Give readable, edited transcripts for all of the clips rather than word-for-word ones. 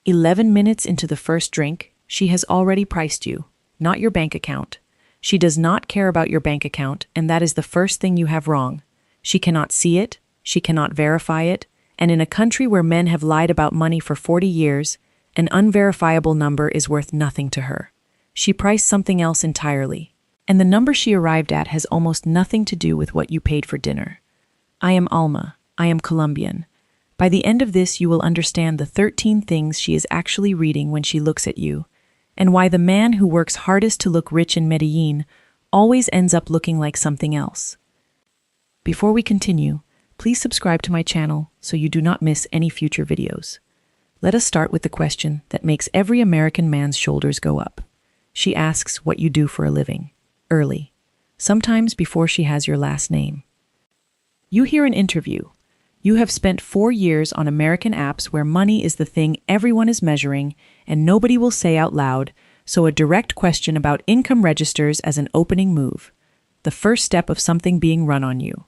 11 minutes into the first drink, she has already priced you, not your bank account. She does not care about your bank account, and that is the first thing you have wrong. She cannot see it, she cannot verify it, and in a country where men have lied about money for 40 years, an unverifiable number is worth nothing to her. She priced something else entirely, and the number she arrived at has almost nothing to do with what you paid for dinner. I am Alma. I am Colombian. By the end of this, you will understand the 13 things she is actually reading when she looks at you, and why the man who works hardest to look rich in Medellín always ends up looking like something else. Before we continue, please subscribe to my channel so you do not miss any future videos. Let us start with the question that makes every American man's shoulders go up. She asks what you do for a living, early, sometimes before she has your last name. You hear an interview. You have spent 4 years on American apps where money is the thing everyone is measuring and nobody will say out loud, so a direct question about income registers as an opening move, the first step of something being run on you.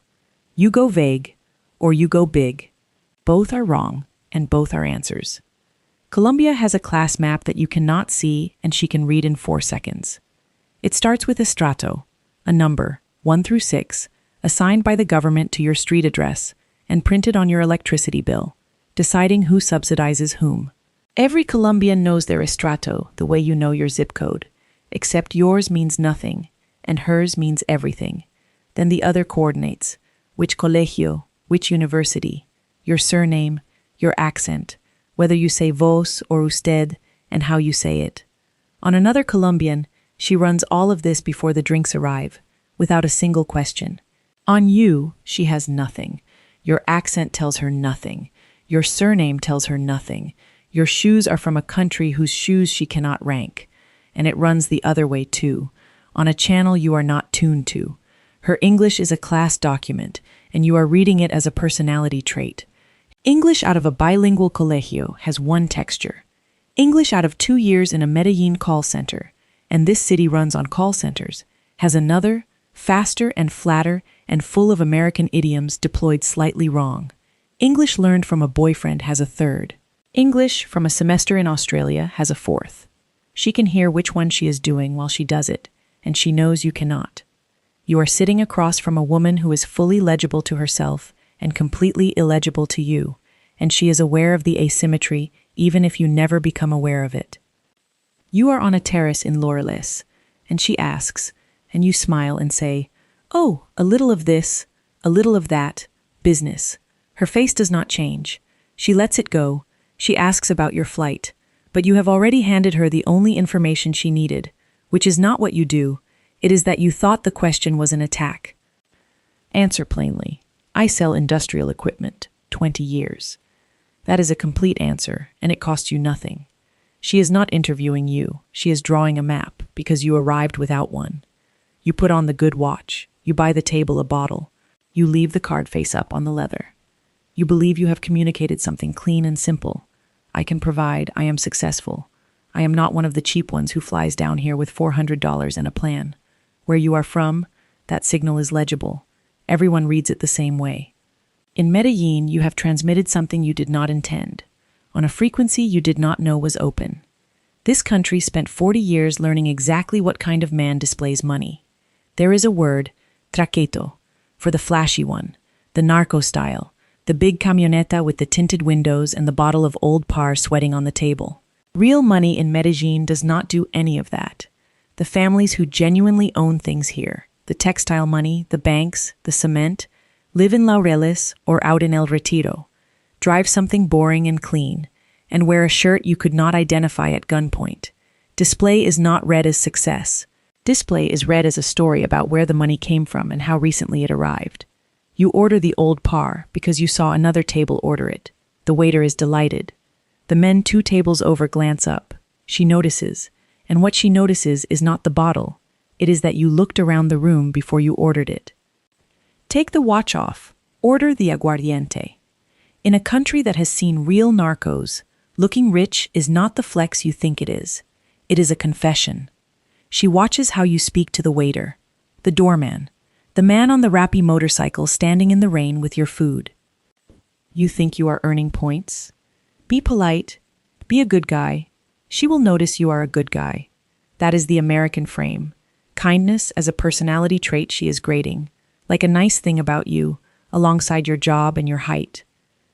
You go vague, or you go big. Both are wrong, and both are answers. Colombia has a class map that you cannot see and she can read in 4 seconds. It starts with estrato, a number, 1 through 6, assigned by the government to your street address and printed on your electricity bill, deciding who subsidizes whom. Every Colombian knows their estrato the way you know your zip code, except yours means nothing, and hers means everything. Then the other coordinates, which colegio, which university, your surname, your accent, whether you say vos or usted, and how you say it. On another Colombian, she runs all of this before the drinks arrive, without a single question. On you, she has nothing. Your accent tells her nothing. Your surname tells her nothing. Your shoes are from a country whose shoes she cannot rank. And it runs the other way too, on a channel you are not tuned to. Her English is a class document, and you are reading it as a personality trait. English out of a bilingual colegio has one texture. English out of 2 years in a Medellín call center, and this city runs on call centers, has another, faster and flatter and full of American idioms deployed slightly wrong. English learned from a boyfriend has a third. English from a semester in Australia has a fourth. She can hear which one she is doing while she does it, and she knows you cannot. You are sitting across from a woman who is fully legible to herself and completely illegible to you, and she is aware of the asymmetry even if you never become aware of it. You are on a terrace in Laureles, and she asks, and you smile and say, "Oh, a little of this, a little of that, business." Her face does not change. She lets it go. She asks about your flight, but you have already handed her the only information she needed, which is not what you do. It is that you thought the question was an attack. Answer plainly. I sell industrial equipment, 20 years. That is a complete answer, and it costs you nothing. She is not interviewing you. She is drawing a map, because you arrived without one. You put on the good watch. You buy the table a bottle. You leave the card face up on the leather. You believe you have communicated something clean and simple. I can provide. I am successful. I am not one of the cheap ones who flies down here with $400 and a plan. Where you are from, that signal is legible. Everyone reads it the same way. In Medellín, you have transmitted something you did not intend, on a frequency you did not know was open. This country spent 40 years learning exactly what kind of man displays money. There is a word, traqueto, for the flashy one, the narco style, the big camioneta with the tinted windows and the bottle of Old Par sweating on the table. Real money in Medellín does not do any of that. The families who genuinely own things here, the textile money, the banks, the cement, live in Laureles or out in El Retiro, drive something boring and clean, and wear a shirt you could not identify at gunpoint. Display is not read as success. Display is read as a story about where the money came from and how recently it arrived. You order the Old Par because you saw another table order it. The waiter is delighted. The men 2 tables over glance up. She notices, and what she notices is not the bottle. It is that you looked around the room before you ordered it. Take the watch off. Order the aguardiente. In a country that has seen real narcos, looking rich is not the flex you think it is. It is a confession. She watches how you speak to the waiter, the doorman, the man on the rappy motorcycle standing in the rain with your food. You think you are earning points? Be polite, Be a good guy. She will notice you are a good guy. That is the American frame. Kindness as a personality trait she is grading, like a nice thing about you, alongside your job and your height.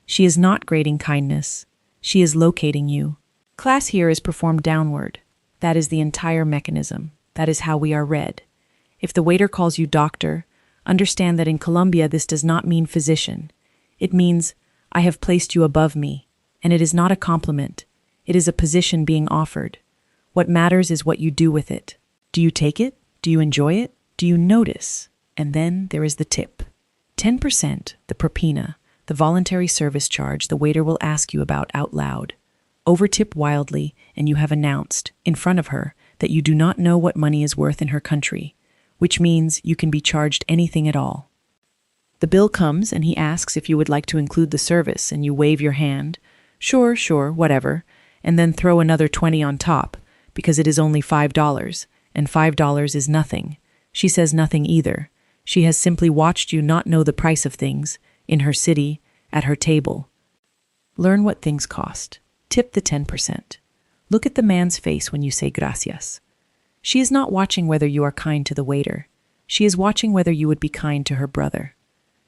She is not grading kindness. She is locating you. Class here is performed downward. That is the entire mechanism. That is how we are read. If the waiter calls you doctor, understand that in Colombia this does not mean physician. It means, I have placed you above me, and it is not a compliment. It is a position being offered. What matters is what you do with it. Do you take it? Do you enjoy it? Do you notice? And then there is the tip. 10%, the propina, the voluntary service charge the waiter will ask you about out loud. Overtip wildly, and you have announced, in front of her, that you do not know what money is worth in her country, which means you can be charged anything at all. The bill comes and he asks if you would like to include the service, and you wave your hand, sure, whatever, and then throw another 20 on top, because it is only $5, and $5 is nothing. She says nothing either. She has simply watched you not know the price of things, in her city, at her table. Learn what things cost. Tip the 10%. Look at the man's face when you say gracias. She is not watching whether you are kind to the waiter. She is watching whether you would be kind to her brother.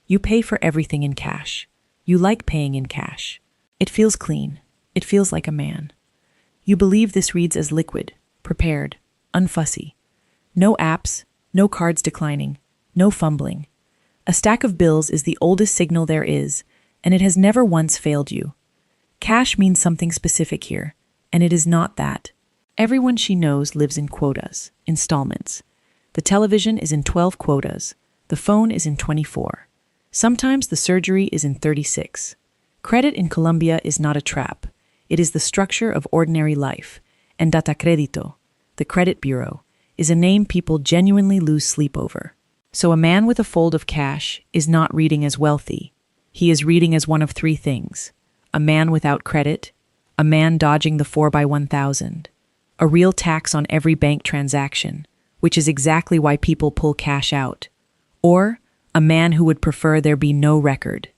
You pay for everything in cash. You like paying in cash. It feels clean. It feels like a man. You believe this reads as liquid, prepared, unfussy. No apps, no cards declining, no fumbling. A stack of bills is the oldest signal there is, and it has never once failed you. Cash means something specific here, and it is not that. Everyone she knows lives in quotas, installments. The television is in 12 quotas. The phone is in 24. Sometimes the surgery is in 36. Credit in Colombia is not a trap. It is the structure of ordinary life, and data credito, the credit bureau, is a name people genuinely lose sleep over. So a man with a fold of cash is not reading as wealthy. He is reading as one of three things: a man without credit, a man dodging the 4x1,000, a real tax on every bank transaction, which is exactly why people pull cash out, or a man who would prefer there be no record.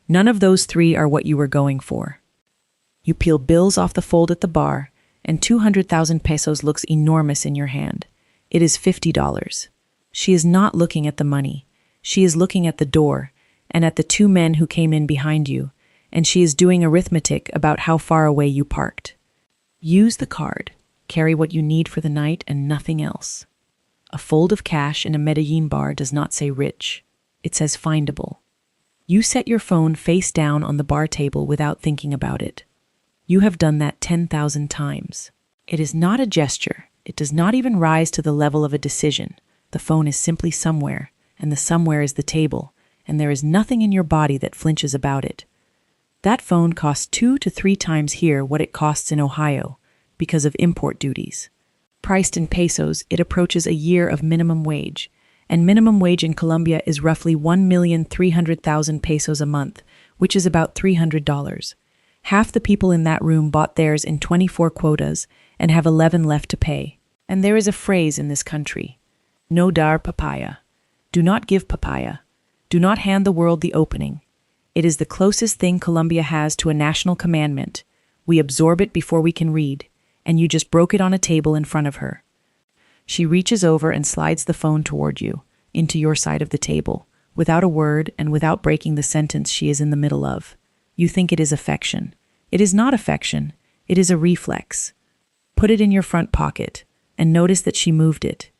None of those three are what you were going for. You peel bills off the fold at the bar, and 200,000 pesos looks enormous in your hand. It is $50. She is not looking at the money. She is looking at the door, and at the two men who came in behind you, and she is doing arithmetic about how far away you parked. Use the card. Carry what you need for the night and nothing else. A fold of cash in a Medellín bar does not say rich. It says findable. You set your phone face down on the bar table without thinking about it. You have done that 10,000 times. It is not a gesture. It does not even rise to the level of a decision. The phone is simply somewhere, and the somewhere is the table, and there is nothing in your body that flinches about it. That phone costs 2 to 3 times here what it costs in Ohio, because of import duties. Priced in pesos, it approaches a year of minimum wage, and minimum wage in Colombia is roughly 1,300,000 pesos a month, which is about $300. Half the people in that room bought theirs in 24 quotas and have 11 left to pay. And there is a phrase in this country: no dar papaya. Do not give papaya. Do not hand the world the opening. It is the closest thing Colombia has to a national commandment. We absorb it before we can read, and you just broke it on a table in front of her. She reaches over and slides the phone toward you, into your side of the table, without a word and without breaking the sentence she is in the middle of. You think it is affection. It is not affection. It is a reflex. Put it in your front pocket, and notice that she moved it.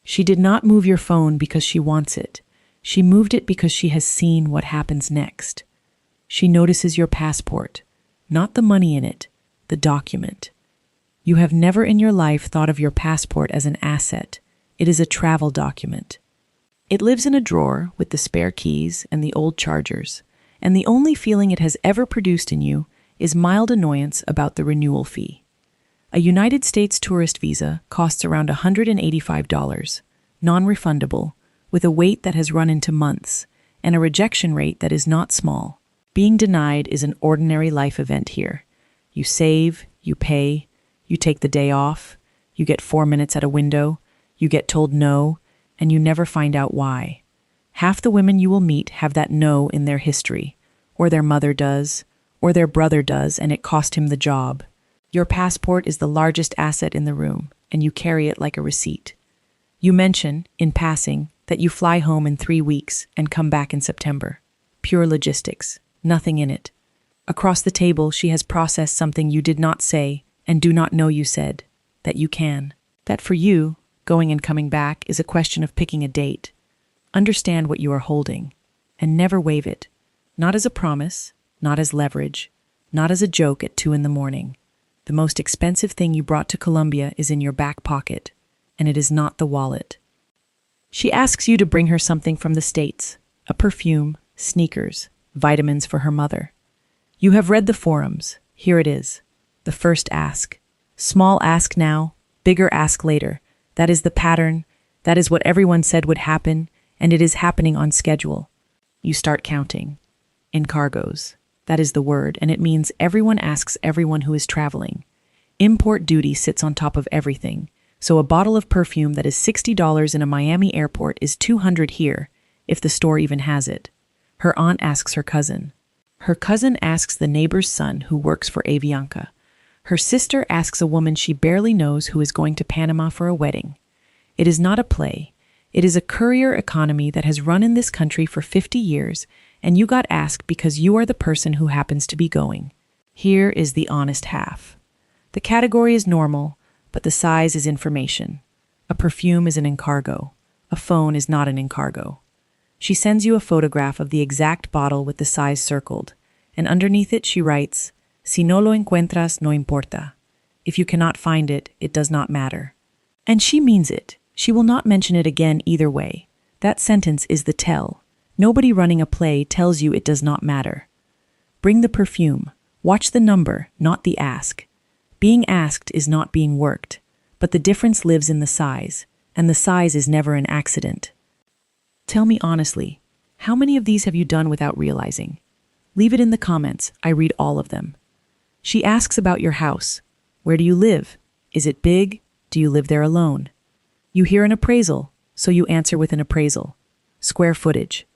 She did not move your phone because she wants it. She moved it because she has seen what happens next. She notices your passport, not the money in it, the document. You have never in your life thought of your passport as an asset. It is a travel document. It lives in a drawer with the spare keys and the old chargers, and the only feeling it has ever produced in you is mild annoyance about the renewal fee. A United States tourist visa costs around $185, non-refundable, with a wait that has run into months, and a rejection rate that is not small. Being denied is an ordinary life event here. You save, you pay, you take the day off, you get 4 minutes at a window, you get told no, and you never find out why. Half the women you will meet have that no in their history, or their mother does, or their brother does, and it cost him the job. Your passport is the largest asset in the room, and you carry it like a receipt. You mention, in passing, that you fly home in 3 weeks and come back in September. Pure logistics, nothing in it. Across the table, she has processed something you did not say and do not know you said, that you can. That for you, going and coming back is a question of picking a date. Understand what you are holding, and never waive it. Not as a promise, not as leverage, not as a joke at 2 a.m. The most expensive thing you brought to Colombia is in your back pocket, and it is not the wallet. She asks you to bring her something from the States, a perfume, sneakers, vitamins for her mother. You have read the forums. Here it is. The first ask. Small ask now, bigger ask later. That is the pattern. That is what everyone said would happen, and it is happening on schedule. You start counting. Encargos. That is the word, and it means everyone asks everyone who is traveling. Import duty sits on top of everything, so a bottle of perfume that is $60 in a Miami airport is $200 here, if the store even has it. Her aunt asks her cousin. Her cousin asks the neighbor's son who works for Avianca. Her sister asks a woman she barely knows who is going to Panama for a wedding. It is not a play. It is a courier economy that has run in this country for 50 years, and you got asked because you are the person who happens to be going. Here is the honest half. The category is normal, but the size is information. A perfume is an encargo. A phone is not an encargo. She sends you a photograph of the exact bottle with the size circled, and underneath it she writes, "Si no lo encuentras, no importa." If you cannot find it, it does not matter. And she means it. She will not mention it again either way. That sentence is the tell. Nobody running a play tells you it does not matter. Bring the perfume. Watch the number, not the ask. Being asked is not being worked, but the difference lives in the size, and the size is never an accident. Tell me honestly, how many of these have you done without realizing? Leave it in the comments. I read all of them. She asks about your house. Where do you live? Is it big? Do you live there alone? You hear an appraisal, so you answer with an appraisal. Square footage.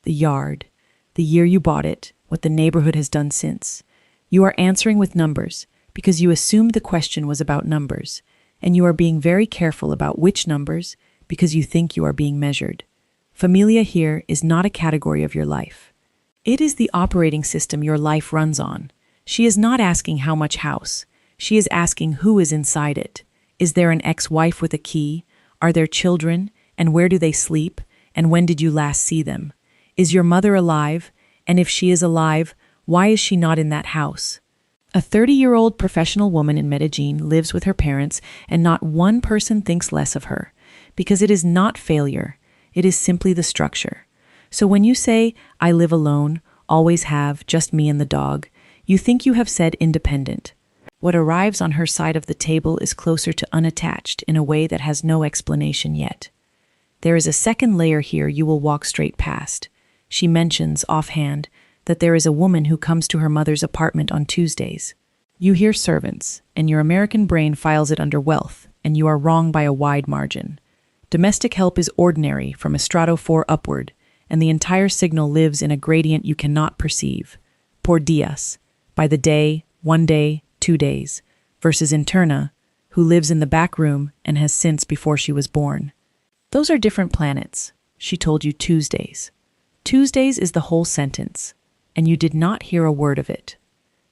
The yard. The year you bought it. What the neighborhood has done since. You are answering with numbers because you assumed the question was about numbers, and you are being very careful about which numbers because you think you are being measured. Familia here is not a category of your life. It is the operating system your life runs on. She is not asking how much house. She is asking who is inside it. Is there an ex-wife with a key? Are there children? And where do they sleep? And when did you last see them? Is your mother alive? And if she is alive, why is she not in that house? A 30-year-old professional woman in Medellín lives with her parents, and not one person thinks less of her, because it is not failure. It is simply the structure. So when you say, "I live alone, always have, just me and the dog," you think you have said independent. What arrives on her side of the table is closer to unattached in a way that has no explanation yet. There is a second layer here you will walk straight past. She mentions, offhand, that there is a woman who comes to her mother's apartment on Tuesdays. You hear servants, and your American brain files it under wealth, and you are wrong by a wide margin. Domestic help is ordinary from a strato 4 upward, and the entire signal lives in a gradient you cannot perceive. Por días, by the day, 1 day, 2 days, versus interna, who lives in the back room and has since before she was born. Those are different planets. She told you Tuesdays. Tuesdays is the whole sentence, and you did not hear a word of it.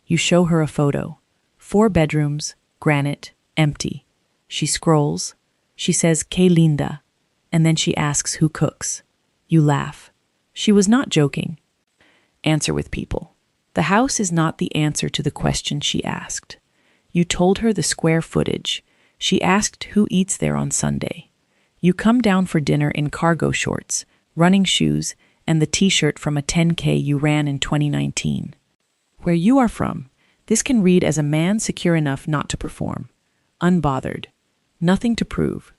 You show her a photo. 4 bedrooms, granite, empty. She scrolls. She says, "Que linda," and then she asks who cooks. You laugh. She was not joking. Answer with people. The house is not the answer to the question she asked. You told her the square footage. She asked who eats there on Sunday. You come down for dinner in cargo shorts, running shoes, and the t-shirt from a 10K you ran in 2019. Where you are from, this can read as a man secure enough not to perform. Unbothered. Nothing to prove.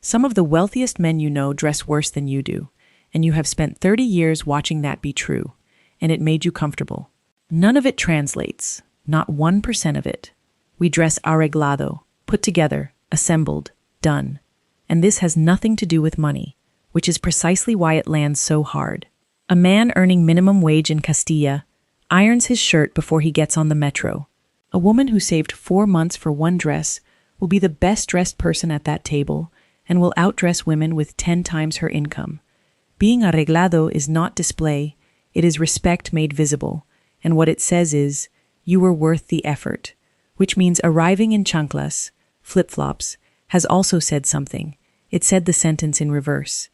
Some of the wealthiest men you know dress worse than you do, and you have spent 30 years watching that be true, and it made you comfortable. None of it translates, not 1% of it. We dress arreglado, put together, assembled, done. And this has nothing to do with money, which is precisely why it lands so hard. A man earning minimum wage in Castilla irons his shirt before he gets on the metro. A woman who saved 4 months for one dress will be the best dressed person at that table and will outdress women with 10 times her income. Being arreglado is not display, it is respect made visible, and what it says is, you were worth the effort, which means arriving in chanclas, flip-flops, has also said something. It said the sentence in reverse.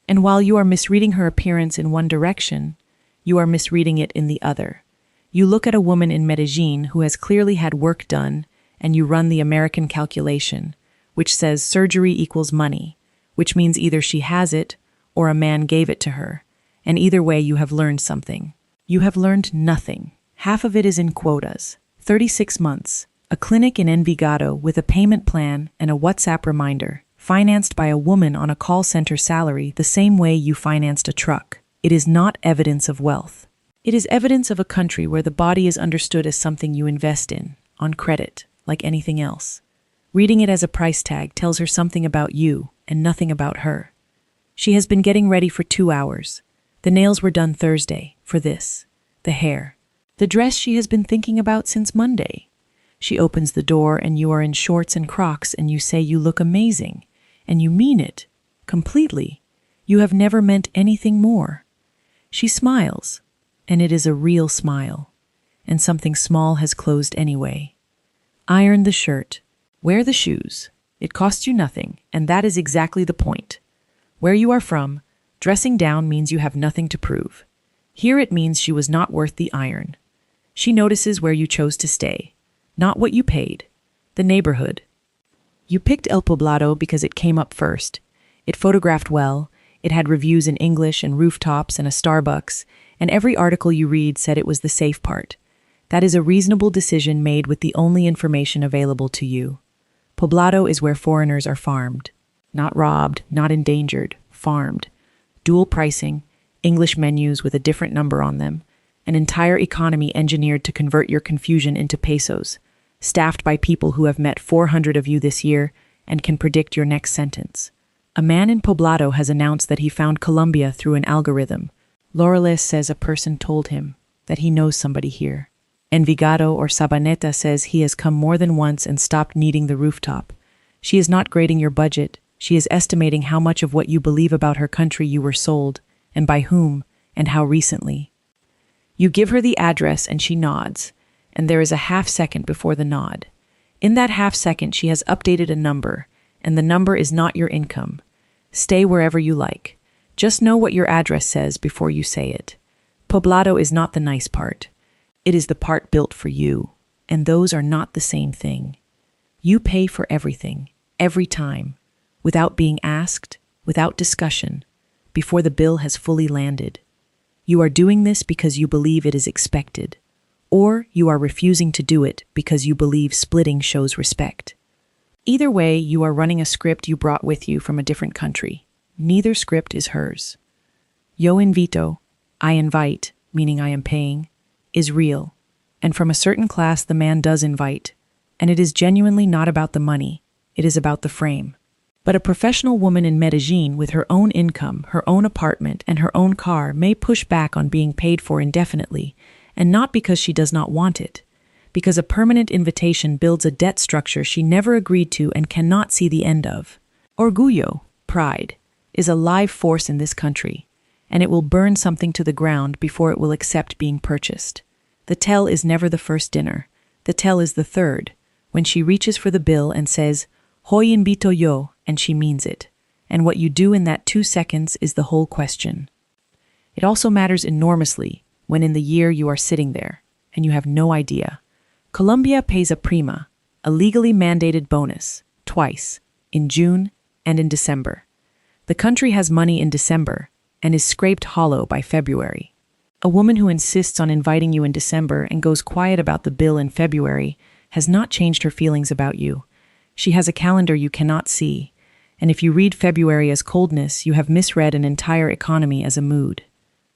And while you are misreading her appearance in one direction, you are misreading it in the other. You look at a woman in Medellín who has clearly had work done, and you run the American calculation, which says surgery equals money, which means either she has it or a man gave it to her, and either way you have learned something. You have learned nothing. Half of it is in quotas. 36 months, a clinic in Envigado with a payment plan and a WhatsApp reminder, financed by a woman on a call center salary the same way you financed a truck. It is not evidence of wealth. It is evidence of a country where the body is understood as something you invest in, on credit, like anything else. Reading it as a price tag tells her something about you and nothing about her. She has been getting ready for 2 hours. The nails were done Thursday, for this. The hair. The dress she has been thinking about since Monday. She opens the door and you are in shorts and Crocs and you say you look amazing. And you mean it. Completely. You have never meant anything more. She smiles. And it is a real smile. And something small has closed anyway. Iron the shirt. Wear the shoes. It costs you nothing, and that is exactly the point. Where you are from, dressing down means you have nothing to prove. Here it means she was not worth the iron. She notices where you chose to stay, not what you paid, the neighborhood. You picked El Poblado because it came up first. It photographed well, it had reviews in English and rooftops and a Starbucks, and every article you read said it was the safe part. That is a reasonable decision made with the only information available to you. Poblado is where foreigners are farmed. Not robbed, not endangered, farmed. Dual pricing, English menus with a different number on them, an entire economy engineered to convert your confusion into pesos, staffed by people who have met 400 of you this year and can predict your next sentence. A man in Poblado has announced that he found Colombia through an algorithm. Laureles says a person told him that he knows somebody here. Envigado or Sabaneta says he has come more than once and stopped needing the rooftop. She is not grading your budget. She is estimating how much of what you believe about her country you were sold, and by whom, and how recently. You give her the address and she nods, and there is a half second before the nod. In that half second she has updated a number, and the number is not your income. Stay wherever you like. Just know what your address says before you say it. Poblado is not the nice part. It is the part built for you, and those are not the same thing. You pay for everything, every time, without being asked, without discussion, before the bill has fully landed. You are doing this because you believe it is expected, or you are refusing to do it because you believe splitting shows respect. Either way, you are running a script you brought with you from a different country. Neither script is hers. Yo invito, I invite, meaning I am paying, is real, and from a certain class the man does invite, and it is genuinely not about the money, it is about the frame. But a professional woman in Medellín with her own income, her own apartment, and her own car may push back on being paid for indefinitely, and not because she does not want it, because a permanent invitation builds a debt structure she never agreed to and cannot see the end of. Orgullo, pride, is a live force in this country, and it will burn something to the ground before it will accept being purchased. The tell is never the first dinner. The tell is the third, when she reaches for the bill and says, Hoy invito yo, and she means it. And what you do in that 2 seconds is the whole question. It also matters enormously when in the year you are sitting there, and you have no idea. Colombia pays a prima, a legally mandated bonus, twice, in June and in December. The country has money in December, and is scraped hollow by February. A woman who insists on inviting you in December and goes quiet about the bill in February has not changed her feelings about you. She has a calendar you cannot see, and if you read February as coldness, you have misread an entire economy as a mood.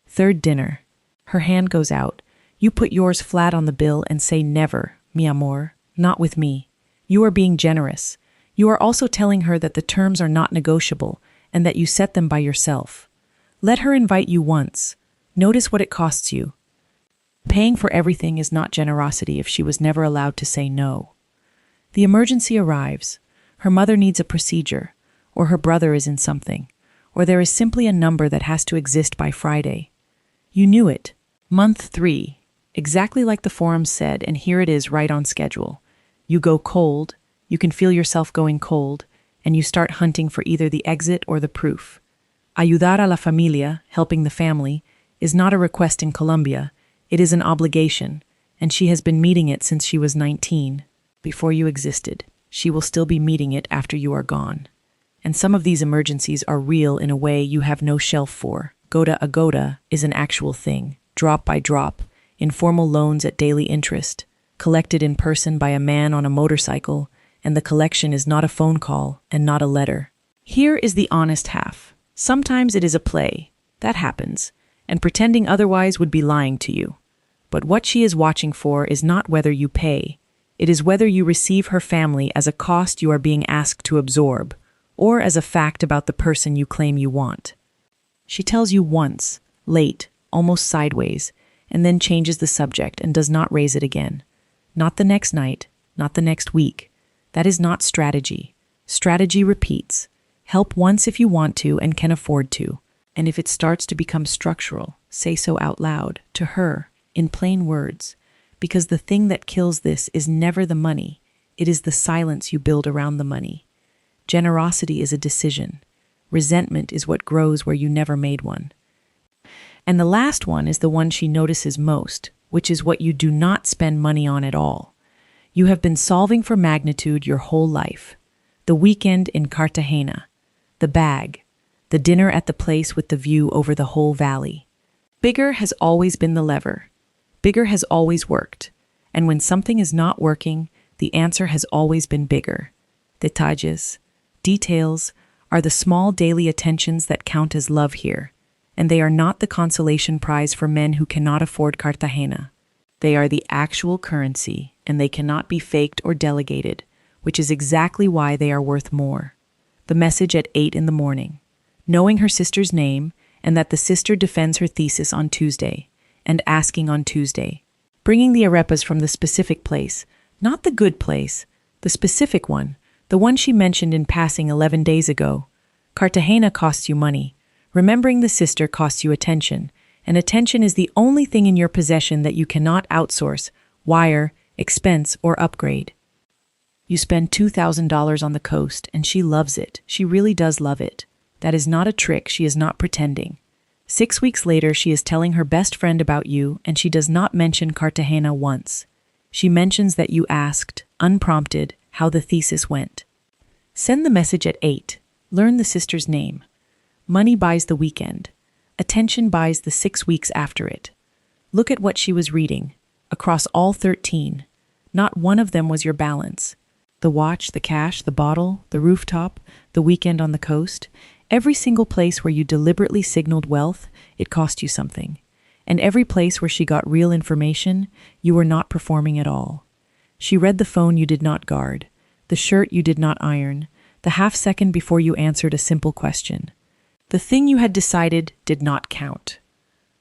Third dinner. Her hand goes out. You put yours flat on the bill and say never, mi amor, not with me. You are being generous. You are also telling her that the terms are not negotiable and that you set them by yourself. Let her invite you once. Notice what it costs you. Paying for everything is not generosity if she was never allowed to say no. The emergency arrives. Her mother needs a procedure, or her brother is in something, or there is simply a number that has to exist by Friday. You knew it. Month 3. Exactly like the forum said, and here it is right on schedule. You go cold, you can feel yourself going cold, and you start hunting for either the exit or the proof. Ayudar a la familia, helping the family, is not a request in Colombia, it is an obligation, and she has been meeting it since she was 19. Before you existed, she will still be meeting it after you are gone. And some of these emergencies are real in a way you have no shelf for. Gota a gota is an actual thing, drop by drop, informal loans at daily interest, collected in person by a man on a motorcycle, and the collection is not a phone call and not a letter. Here is the honest half. Sometimes it is a play. That happens, and pretending otherwise would be lying to you. But what she is watching for is not whether you pay. It is whether you receive her family as a cost you are being asked to absorb, or as a fact about the person you claim you want. She tells you once, late, almost sideways, and then changes the subject and does not raise it again. Not the next night, not the next week. That is not strategy. Strategy repeats. Help once if you want to and can afford to. And if it starts to become structural, say so out loud, to her, in plain words. Because the thing that kills this is never the money. It is the silence you build around the money. Generosity is a decision. Resentment is what grows where you never made one. And the last one is the one she notices most, which is what you do not spend money on at all. You have been solving for magnitude your whole life. The weekend in Cartagena, the bag, the dinner at the place with the view over the whole valley. Bigger has always been the lever. Bigger has always worked. And when something is not working, the answer has always been bigger. Detalles, details, are the small daily attentions that count as love here. And they are not the consolation prize for men who cannot afford Cartagena. They are the actual currency, and they cannot be faked or delegated, which is exactly why they are worth more. The message at 8 in the morning. Knowing her sister's name, and that the sister defends her thesis on Tuesday, and asking on Tuesday. Bringing the arepas from the specific place, not the good place, the specific one, the one she mentioned in passing 11 days ago. Cartagena costs you money. Remembering the sister costs you attention, and attention is the only thing in your possession that you cannot outsource, wire, expense, or upgrade. You spend $2,000 on the coast, and she loves it. She really does love it. That is not a trick. She is not pretending. 6 weeks later, she is telling her best friend about you, and she does not mention Cartagena once. She mentions that you asked, unprompted, how the thesis went. Send the message at 8. Learn the sister's name. Money buys the weekend. Attention buys the 6 weeks after it. Look at what she was reading. Across all 13. Not one of them was your balance. The watch, the cash, the bottle, the rooftop, the weekend on the coast. Every single place where you deliberately signaled wealth, it cost you something. And every place where she got real information, you were not performing at all. She read the phone you did not guard, the shirt you did not iron, the half second before you answered a simple question. The thing you had decided did not count.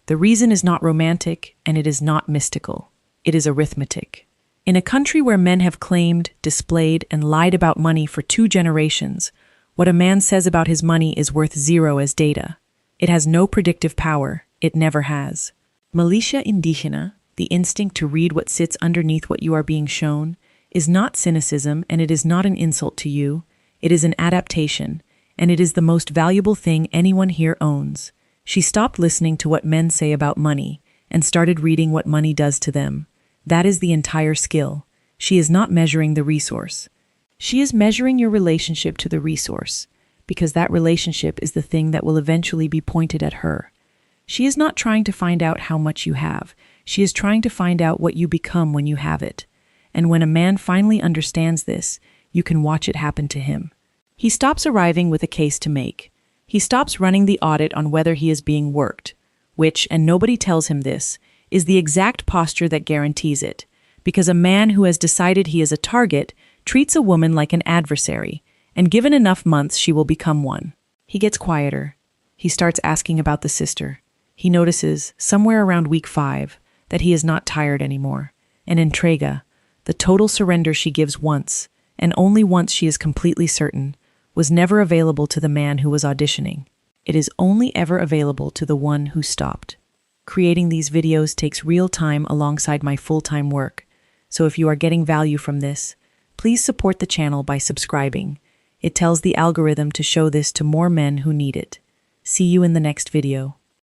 The reason is not romantic, and it is not mystical. It is arithmetic. In a country where men have claimed, displayed, and lied about money for 2 generations, what a man says about his money is worth 0 as data. It has no predictive power. It never has. Militia indigena, the instinct to read what sits underneath what you are being shown, is not cynicism, and it is not an insult to you. It is an adaptation, and it is the most valuable thing anyone here owns. She stopped listening to what men say about money and started reading what money does to them. That is the entire skill. She is not measuring the resource. She is measuring your relationship to the resource, because that relationship is the thing that will eventually be pointed at her. She is not trying to find out how much you have. She is trying to find out what you become when you have it. And when a man finally understands this, you can watch it happen to him. He stops arriving with a case to make. He stops running the audit on whether he is being worked, which, and nobody tells him this, is the exact posture that guarantees it, because a man who has decided he is a target treats a woman like an adversary, and given enough months she will become one. He gets quieter. He starts asking about the sister. He notices, somewhere around week 5, that he is not tired anymore. An entrega, the total surrender she gives once, and only once she is completely certain, was never available to the man who was auditioning. It is only ever available to the one who stopped. Creating these videos takes real time alongside my full-time work, so if you are getting value from this, please support the channel by subscribing. It tells the algorithm to show this to more men who need it. See you in the next video.